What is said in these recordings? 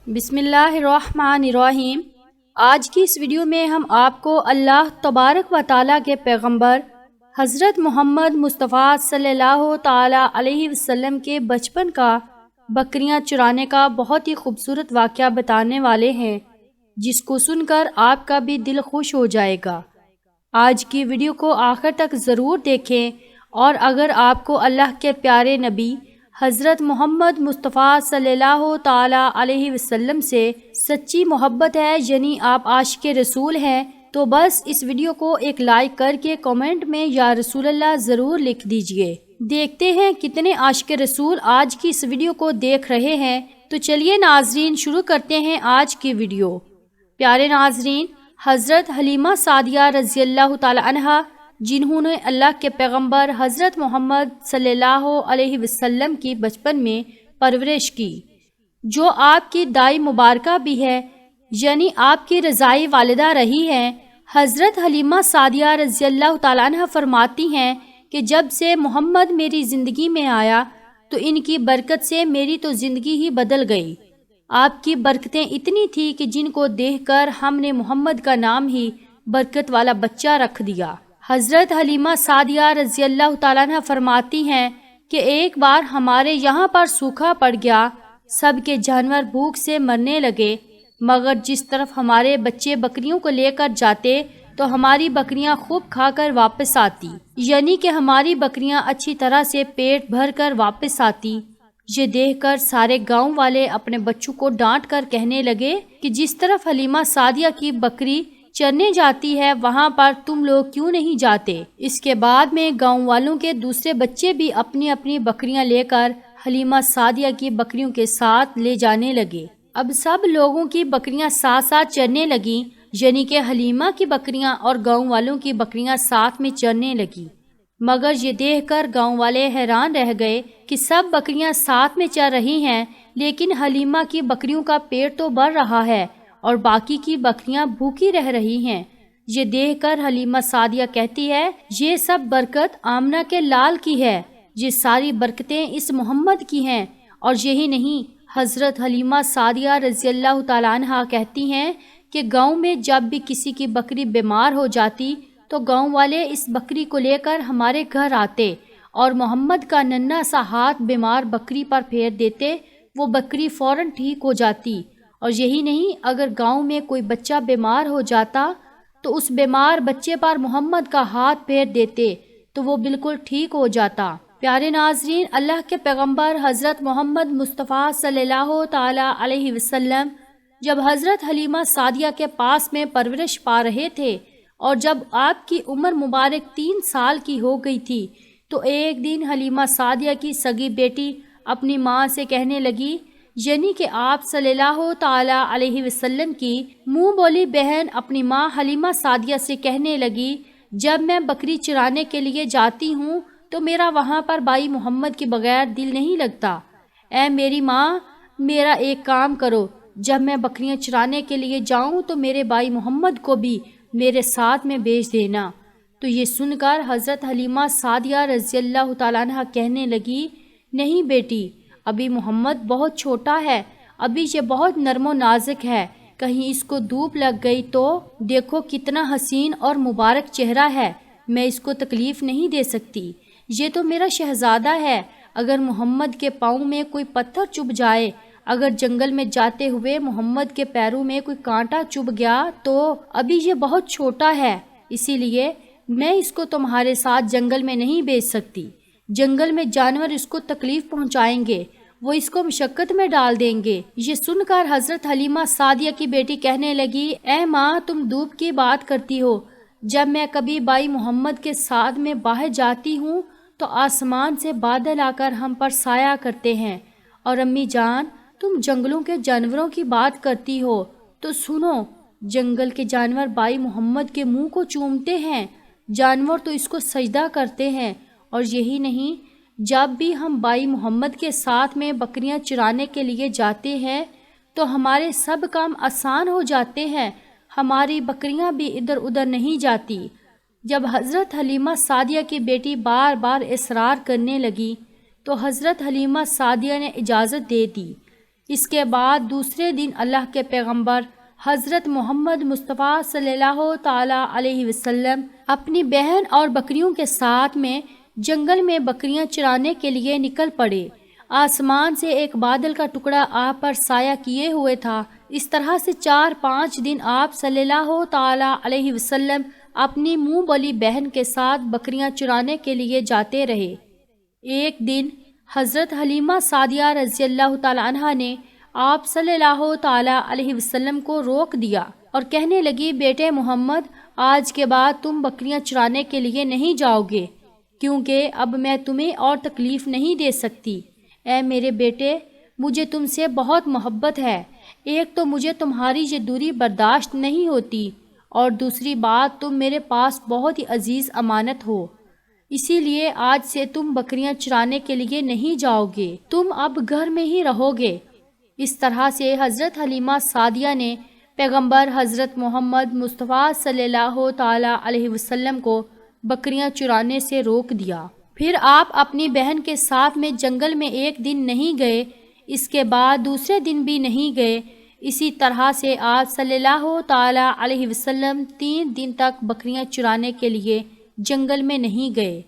بسم اللہ الرحمن الرحیم۔ آج کی اس ویڈیو میں ہم آپ کو اللہ تبارک و تعالیٰ کے پیغمبر حضرت محمد مصطفیٰ صلی اللہ تعالیٰ علیہ وسلم کے بچپن کا بکریاں چرانے کا بہت ہی خوبصورت واقعہ بتانے والے ہیں، جس کو سن کر آپ کا بھی دل خوش ہو جائے گا۔ آج کی ویڈیو کو آخر تک ضرور دیکھیں، اور اگر آپ کو اللہ کے پیارے نبی حضرت محمد مصطفیٰ صلی اللہ تعالیٰ علیہ وسلم سے سچی محبت ہے، یعنی آپ عاشق رسول ہیں، تو بس اس ویڈیو کو ایک لائک کر کے کمنٹ میں یا رسول اللہ ضرور لکھ دیجئے۔ دیکھتے ہیں کتنے عاشق رسول آج کی اس ویڈیو کو دیکھ رہے ہیں۔ تو چلیے ناظرین، شروع کرتے ہیں آج کی ویڈیو۔ پیارے ناظرین، حضرت حلیمہ سعدیہ رضی اللہ تعالی عنہا، جنہوں نے اللہ کے پیغمبر حضرت محمد صلی اللہ علیہ وسلم کی بچپن میں پرورش کی، جو آپ کی دائی مبارکہ بھی ہے، یعنی آپ کی رضائی والدہ رہی ہیں، حضرت حلیمہ سعدیہ رضی اللہ تعالیٰ عنہ فرماتی ہیں کہ جب سے محمد میری زندگی میں آیا تو ان کی برکت سے میری تو زندگی ہی بدل گئی۔ آپ کی برکتیں اتنی تھی کہ جن کو دیکھ کر ہم نے محمد کا نام ہی برکت والا بچہ رکھ دیا۔ حضرت حلیمہ سعدیہ رضی اللہ تعالیٰ عنہ فرماتی ہیں کہ ایک بار ہمارے یہاں پر سوکھا پڑ گیا، سب کے جانور بھوک سے مرنے لگے، مگر جس طرف ہمارے بچے بکریوں کو لے کر جاتے تو ہماری بکریاں خوب کھا کر واپس آتی، یعنی کہ ہماری بکریاں اچھی طرح سے پیٹ بھر کر واپس آتی۔ یہ دیکھ کر سارے گاؤں والے اپنے بچوں کو ڈانٹ کر کہنے لگے کہ جس طرف حلیمہ سعدیہ کی بکری چرنے جاتی ہے وہاں پر تم لوگ کیوں نہیں جاتے۔ اس کے بعد میں گاؤں والوں کے دوسرے بچے بھی اپنی اپنی بکریاں لے کر حلیمہ سعدیہ کی بکریوں کے ساتھ لے جانے لگے۔ اب سب لوگوں کی بکریاں ساتھ ساتھ چرنے لگیں، یعنی کہ حلیمہ کی بکریاں اور گاؤں والوں کی بکریاں ساتھ میں چرنے لگیں، مگر یہ دیکھ کر گاؤں والے حیران رہ گئے کہ سب بکریاں ساتھ میں چر رہی ہیں، لیکن حلیمہ کی بکریوں کا پیٹ تو بھر رہا ہے اور باقی کی بکریاں بھوکی رہ رہی ہیں۔ یہ دیکھ کر حلیمہ سعدیہ کہتی ہے، یہ سب برکت آمنہ کے لال کی ہے، یہ ساری برکتیں اس محمد کی ہیں۔ اور یہی نہیں، حضرت حلیمہ سعدیہ رضی اللہ تعالیٰ عنہا کہتی ہیں کہ گاؤں میں جب بھی کسی کی بکری بیمار ہو جاتی تو گاؤں والے اس بکری کو لے کر ہمارے گھر آتے اور محمد کا ننھا سا ہاتھ بیمار بکری پر پھیر دیتے، وہ بکری فوراً ٹھیک ہو جاتی۔ اور یہی نہیں، اگر گاؤں میں کوئی بچہ بیمار ہو جاتا تو اس بیمار بچے پر محمد کا ہاتھ پھیر دیتے تو وہ بالکل ٹھیک ہو جاتا۔ پیارے ناظرین، اللہ کے پیغمبر حضرت محمد مصطفیٰ صلی اللہ تعالیٰ علیہ وسلم جب حضرت حلیمہ سعدیہ کے پاس میں پرورش پا رہے تھے اور جب آپ کی عمر مبارک 3 سال کی ہو گئی تھی تو ایک دن حلیمہ سعدیہ کی سگی بیٹی اپنی ماں سے کہنے لگی، یعنی کہ آپ صلی اللہ تعالیٰ علیہ وسلم کی منہ بولی بہن اپنی ماں حلیمہ سعدیہ سے کہنے لگی، جب میں بکری چرانے کے لیے جاتی ہوں تو میرا وہاں پر بھائی محمد کے بغیر دل نہیں لگتا۔ اے میری ماں، میرا ایک کام کرو، جب میں بکریاں چرانے کے لیے جاؤں تو میرے بھائی محمد کو بھی میرے ساتھ میں بھیج دینا۔ تو یہ سن کر حضرت حلیمہ سعدیہ رضی اللہ تعالیٰ عنہ کہنے لگی، نہیں بیٹی، ابھی محمد بہت چھوٹا ہے، ابھی یہ بہت نرم و نازک ہے، کہیں اس کو دھوپ لگ گئی تو دیکھو کتنا حسین اور مبارک چہرہ ہے، میں اس کو تکلیف نہیں دے سکتی، یہ تو میرا شہزادہ ہے، اگر محمد کے پاؤں میں کوئی پتھر چبھ جائے، اگر جنگل میں جاتے ہوئے محمد کے پیروں میں کوئی کانٹا چبھ گیا تو ابھی یہ بہت چھوٹا ہے، اسی لیے میں اس کو تمہارے ساتھ جنگل میں نہیں بھیج سکتی، جنگل میں جانور اس کو تکلیف پہنچائیں گے، وہ اس کو مشقت میں ڈال دیں گے۔ یہ سن کر حضرت حلیمہ سعدیہ کی بیٹی کہنے لگی، اے ماں، تم دھوپ کی بات کرتی ہو، جب میں کبھی بھائی محمد کے ساتھ میں باہر جاتی ہوں تو آسمان سے بادل آ کر ہم پر سایہ کرتے ہیں، اور امی جان، تم جنگلوں کے جانوروں کی بات کرتی ہو تو سنو، جنگل کے جانور بھائی محمد کے منہ کو چومتے ہیں، جانور تو اس کو سجدہ کرتے ہیں۔ اور یہی نہیں، جب بھی ہم بھائی محمد کے ساتھ میں بکریاں چرانے کے لیے جاتے ہیں تو ہمارے سب کام آسان ہو جاتے ہیں، ہماری بکریاں بھی ادھر ادھر نہیں جاتی۔ جب حضرت حلیمہ سعدیہ کی بیٹی بار بار اصرار کرنے لگی تو حضرت حلیمہ سعدیہ نے اجازت دے دی اس کے بعد دوسرے دن اللہ کے پیغمبر حضرت محمد مصطفیٰ صلی اللہ تعالیٰ علیہ وسلم اپنی بہن اور بکریوں کے ساتھ میں جنگل میں بکریاں چرانے کے لیے نکل پڑے۔ آسمان سے ایک بادل کا ٹکڑا آپ پر سایہ کیے ہوئے تھا۔ اس طرح سے 4-5 دن آپ صلی اللہ تعالیٰ علیہ وسلم اپنی منہ بولی بہن کے ساتھ بکریاں چرانے کے لیے جاتے رہے۔ ایک دن حضرت حلیمہ سعدیہ رضی اللہ تعالیٰ عنہا نے آپ صلی اللہ تعالیٰ علیہ وسلم کو روک دیا اور کہنے لگی، بیٹے محمد، آج کے بعد تم بکریاں چرانے کے لیے نہیں جاؤ گے، کیونکہ اب میں تمہیں اور تکلیف نہیں دے سکتی۔ اے میرے بیٹے، مجھے تم سے بہت محبت ہے۔ ایک تو مجھے تمہاری یہ دوری برداشت نہیں ہوتی، اور دوسری بات تم میرے پاس بہت ہی عزیز امانت ہو، اسی لیے آج سے تم بکریاں چرانے کے لیے نہیں جاؤ گے، تم اب گھر میں ہی رہو گے۔ اس طرح سے حضرت حلیمہ سعدیہ نے پیغمبر حضرت محمد مصطفیٰ صلی اللہ تعالیٰ علیہ وسلم کو بکریاں چرانے سے روک دیا۔ پھر آپ اپنی بہن کے ساتھ میں جنگل میں ایک دن نہیں گئے، اس کے بعد دوسرے دن بھی نہیں گئے۔ اسی طرح سے آپ صلی اللہ تعالیٰ علیہ وسلم 3 دن تک بکریاں چرانے کے لیے جنگل میں نہیں گئے۔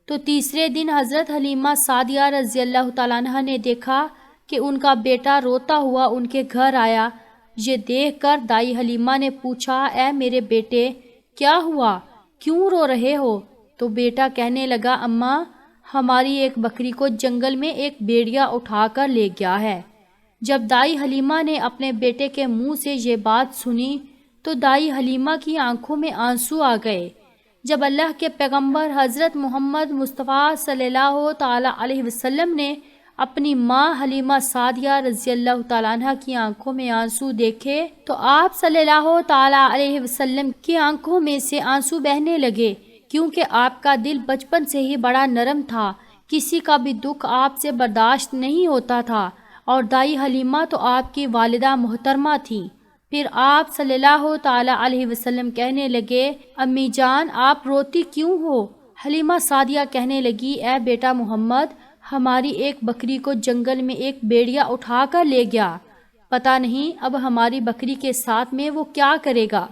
تو تیسرے دن حضرت حلیمہ سعدیہ رضی اللہ تعالیٰ عنہ نے دیکھا کہ ان کا بیٹا روتا ہوا ان کے گھر آیا۔ یہ دیکھ کر دائی حلیمہ نے پوچھا، اے میرے بیٹے، کیا ہوا؟ کیوں رو رہے ہو؟ تو بیٹا کہنے لگا، اماں، ہماری ایک بکری کو جنگل میں ایک بھیڑیا اٹھا کر لے گیا ہے۔ جب دائی حلیمہ نے اپنے بیٹے کے منہ سے یہ بات سنی تو دائی حلیمہ کی آنکھوں میں آنسو آ گئے۔ جب اللہ کے پیغمبر حضرت محمد مصطفیٰ صلی اللہ تعالیٰ علیہ وسلم نے اپنی ماں حلیمہ سعدیہ رضی اللہ تعالیٰ عنہ کی آنکھوں میں آنسو دیکھے تو آپ صلی اللہ تعالیٰ علیہ وسلم کی آنکھوں میں سے آنسو بہنے لگے، کیونکہ آپ کا دل بچپن سے ہی بڑا نرم تھا، کسی کا بھی دکھ آپ سے برداشت نہیں ہوتا تھا، اور دائی حلیمہ تو آپ کی والدہ محترمہ تھیں۔ پھر آپ صلی اللہ تعالیٰ علیہ وسلم کہنے لگے، امی جان، آپ روتی کیوں ہو؟ حلیمہ سعدیہ کہنے لگی، اے بیٹا محمد، ہماری ایک بکری کو جنگل میں ایک بھیڑیا اٹھا کر لے گیا، پتہ نہیں اب ہماری بکری کے ساتھ میں وہ کیا کرے گا۔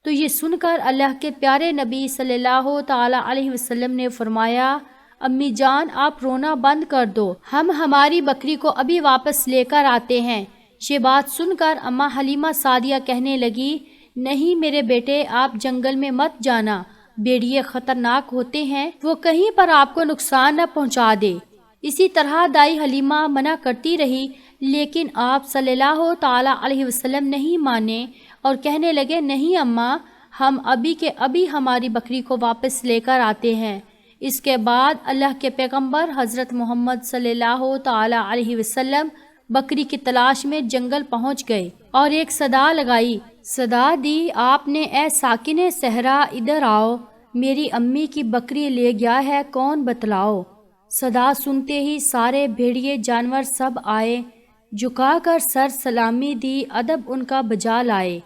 تو یہ سن کر اللہ کے پیارے نبی صلی اللہ تعالیٰ علیہ وسلم نے فرمایا، امی جان، آپ رونا بند کر دو، ہم ہماری بکری کو ابھی واپس لے کر آتے ہیں۔ یہ بات سن کر اماں حلیمہ سعدیہ کہنے لگی، نہیں میرے بیٹے، آپ جنگل میں مت جانا، بھیڑیے خطرناک ہوتے ہیں، وہ کہیں پر آپ کو نقصان نہ پہنچا دے۔ اسی طرح دائی حلیمہ منع کرتی رہی، لیکن آپ صلی اللہ تعالیٰ علیہ وسلم نہیں مانے اور کہنے لگے، نہیں اماں، ہم ابھی کے ابھی ہماری بکری کو واپس لے کر آتے ہیں۔ اس کے بعد اللہ کے پیغمبر حضرت محمد صلی اللہ تعالیٰ علیہ وسلم بکری کی تلاش میں جنگل پہنچ گئے اور ایک صدا لگائی، صدا دی آپ نے، اے ساکن صحرا ادھر آؤ، میری امی کی بکری لے گیا ہے، کون بتلاؤ۔ صدا سنتے ہی سارے بھیڑیے جانور سب آئے، جھکا کر سر سلامی دی، ادب ان کا بجا لائے،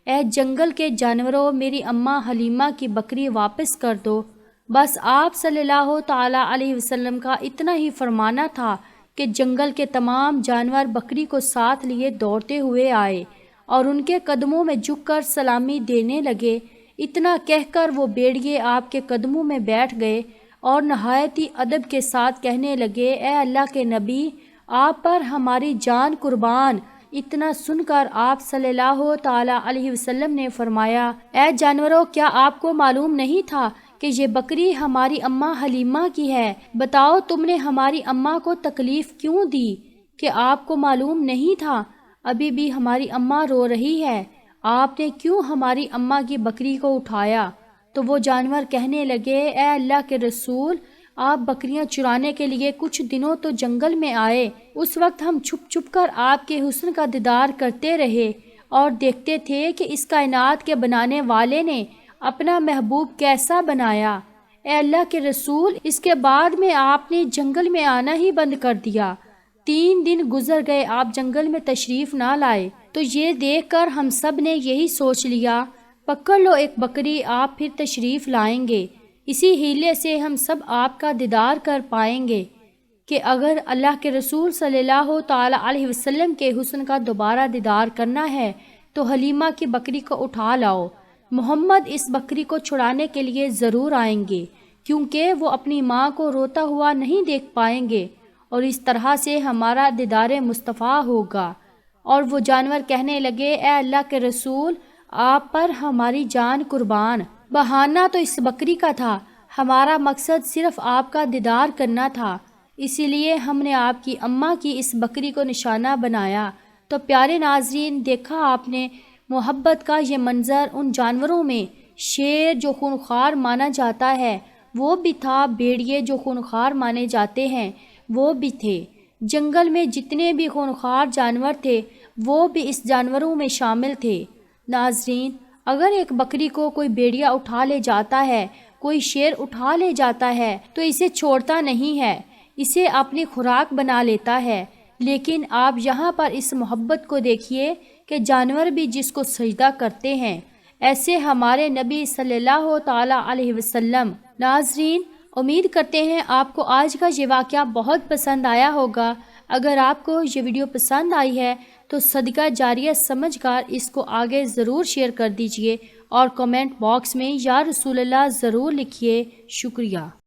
اے جنگل کے جانوروں، میری اماں حلیمہ کی بکری واپس کر دو۔ بس آپ صلی اللہ تعالیٰ علیہ وسلم کا اتنا ہی فرمانا تھا کہ جنگل کے تمام جانور بکری کو ساتھ لیے دوڑتے ہوئے آئے اور ان کے قدموں میں جھک کر سلامی دینے لگے۔ اتنا کہہ کر وہ بھیڑیے آپ کے قدموں میں بیٹھ گئے اور نہایت ہی ادب کے ساتھ کہنے لگے، اے اللہ کے نبی، آپ پر ہماری جان قربان۔ اتنا سن کر آپ صلی اللہ تعالیٰ علیہ وسلم نے فرمایا، اے جانوروں، کیا آپ کو معلوم نہیں تھا کہ یہ بکری ہماری اماں حلیمہ کی ہے؟ بتاؤ تم نے ہماری اماں کو تکلیف کیوں دی؟ کہ آپ کو معلوم نہیں تھا؟ ابھی بھی ہماری اماں رو رہی ہے، آپ نے کیوں ہماری اماں کی بکری کو اٹھایا؟ تو وہ جانور کہنے لگے، اے اللہ کے رسول، آپ بکریاں چرانے کے لیے کچھ دنوں تو جنگل میں آئے، اس وقت ہم چھپ چھپ کر آپ کے حسن کا دیدار کرتے رہے اور دیکھتے تھے کہ اس کائنات کے بنانے والے نے اپنا محبوب کیسا بنایا۔ اے اللہ کے رسول، اس کے بعد میں آپ نے جنگل میں آنا ہی بند کر دیا، 3 دن گزر گئے، آپ جنگل میں تشریف نہ لائے۔ تو یہ دیکھ کر ہم سب نے یہی سوچ لیا، پکڑ لو ایک بکری، آپ پھر تشریف لائیں گے، اسی ہیلے سے ہم سب آپ کا دیدار کر پائیں گے۔ کہ اگر اللہ کے رسول صلی اللہ تعالیٰ علیہ وسلم کے حسن کا دوبارہ دیدار کرنا ہے تو حلیمہ کی بکری کو اٹھا لاؤ۔ محمد اس بکری کو چھڑانے کے لیے ضرور آئیں گے، کیونکہ وہ اپنی ماں کو روتا ہوا نہیں دیکھ پائیں گے، اور اس طرح سے ہمارا دیدار مصطفیٰ ہوگا۔ اور وہ جانور کہنے لگے، اے اللہ کے رسول، آپ پر ہماری جان قربان، بہانہ تو اس بکری کا تھا، ہمارا مقصد صرف آپ کا دیدار کرنا تھا، اسی لیے ہم نے آپ کی اماں کی اس بکری کو نشانہ بنایا۔ تو پیارے ناظرین، دیکھا آپ نے محبت کا یہ منظر، ان جانوروں میں شیر جو خونخوار مانا جاتا ہے وہ بھی تھا، بھیڑیے جو خونخوار مانے جاتے ہیں وہ بھی تھے، جنگل میں جتنے بھی خونخوار جانور تھے وہ بھی اس جانوروں میں شامل تھے۔ ناظرین، اگر ایک بکری کو کوئی بھیڑیا اٹھا لے جاتا ہے، کوئی شیر اٹھا لے جاتا ہے تو اسے چھوڑتا نہیں ہے، اسے اپنی خوراک بنا لیتا ہے، لیکن آپ یہاں پر اس محبت کو دیکھیے کہ جانور بھی جس کو سجدہ کرتے ہیں، ایسے ہمارے نبی صلی اللہ تعالیٰ علیہ وسلم۔ ناظرین، امید کرتے ہیں آپ کو آج کا یہ واقعہ بہت پسند آیا ہوگا۔ اگر آپ کو یہ ویڈیو پسند آئی ہے تو صدقہ جاریہ سمجھ کر اس کو آگے ضرور شیئر کر دیجئے، اور کمنٹ باکس میں یا رسول اللہ ضرور لکھیے۔ شکریہ۔